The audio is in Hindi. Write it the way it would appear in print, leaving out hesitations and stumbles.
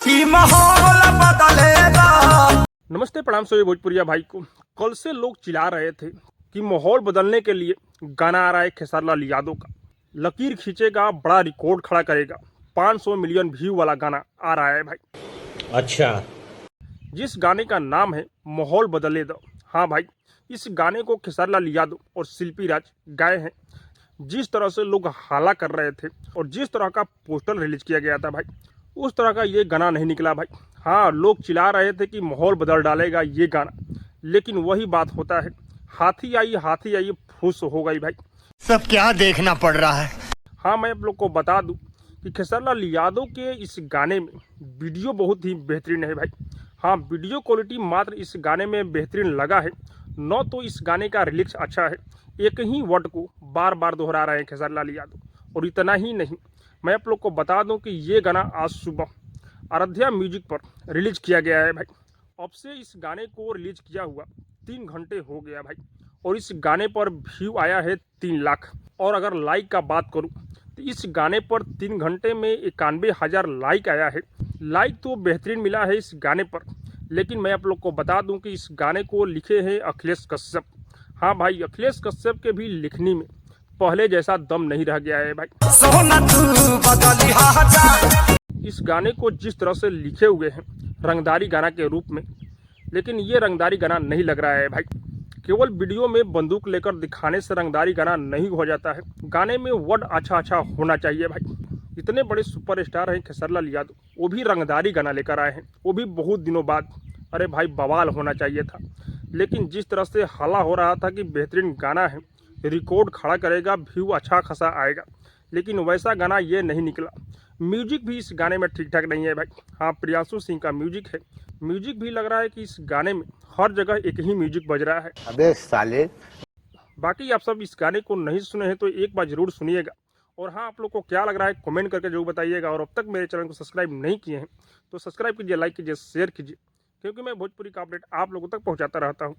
कि माहौल बदलेगा। नमस्ते, प्रणाम सभी भोजपुरिया भाई को। कल से लोग चिल्ला रहे थे कि माहौल बदलने के लिए गाना आ रहा है खेसारी लाल यादव का, लकीर खींचेगा, बड़ा रिकॉर्ड खड़ा करेगा, 500 मिलियन व्यू वाला गाना आ रहा है भाई। अच्छा, जिस गाने का नाम है माहौल बदले दो। हाँ भाई, इस गाने को खेसारी लाल यादव और शिल्पी राज गाए हैं। जिस तरह से लोग हाला कर रहे थे और जिस तरह का पोस्टर रिलीज किया गया था भाई, उस तरह का ये गाना नहीं निकला भाई। हाँ, लोग चिल्ला रहे थे कि माहौल बदल डालेगा ये गाना, लेकिन वही बात होता है, हाथी आई फूस हो गई भाई। सब क्या देखना पड़ रहा है। हाँ, मैं आप लोग को बता दूं कि खेसारी लाल यादव के इस गाने में वीडियो बहुत ही बेहतरीन है भाई। हाँ, वीडियो क्वालिटी मात्र इस गाने में बेहतरीन लगा है, न तो इस गाने का लिरिक्स अच्छा है। एक ही वर्ड को बार बार दोहरा रहे हैं खेसारी लाल यादव। और इतना ही नहीं, मैं आप लोग को बता दूं कि ये गाना आज सुबह आराध्या म्यूजिक पर रिलीज किया गया है भाई। अब से इस गाने को रिलीज किया हुआ 3 घंटे हो गया भाई, और इस गाने पर व्यू आया है 3 लाख। और अगर लाइक का बात करूं तो इस गाने पर 3 घंटे में 91,000 लाइक आया है। लाइक तो बेहतरीन मिला है इस गाने पर, लेकिन मैं आप लोग को बता दूं कि इस गाने को लिखे हैं अखिलेश कश्यप। हाँ भाई, अखिलेश कश्यप के भी लिखनी में पहले जैसा दम नहीं रह गया है भाई। सोना तू बदलिया जा। इस गाने को जिस तरह से लिखे हुए हैं रंगदारी गाना के रूप में, लेकिन ये रंगदारी गाना नहीं लग रहा है भाई। केवल वीडियो में बंदूक लेकर दिखाने से रंगदारी गाना नहीं हो जाता है। गाने में वर्ड अच्छा होना चाहिए भाई। इतने बड़े सुपरस्टार हैं खेसारी लाल यादव, वो भी रंगदारी गाना लेकर आए हैं, वो भी बहुत दिनों बाद। अरे भाई, बवाल होना चाहिए था। लेकिन जिस तरह से हल्ला हो रहा था कि बेहतरीन गाना है, रिकॉर्ड खड़ा करेगा, व्यू अच्छा खासा आएगा, लेकिन वैसा गाना ये नहीं निकला। म्यूजिक भी इस गाने में ठीक ठाक नहीं है भाई। हाँ, प्रियांशु सिंह का म्यूजिक है। म्यूजिक भी लग रहा है कि इस गाने में हर जगह एक ही म्यूजिक बज रहा है। अबे साले। बाकी आप सब इस गाने को नहीं सुने हैं तो एक बार जरूर सुनिएगा। और हाँ, आप लोग को क्या लग रहा है कमेंट करके जरूर बताइएगा। और अब तक मेरे चैनल को सब्सक्राइब नहीं किए हैं तो सब्सक्राइब कीजिए, लाइक कीजिए, शेयर कीजिए, क्योंकि मैं भोजपुरी का अपडेट आप लोगों तक पहुँचाता रहता हूँ।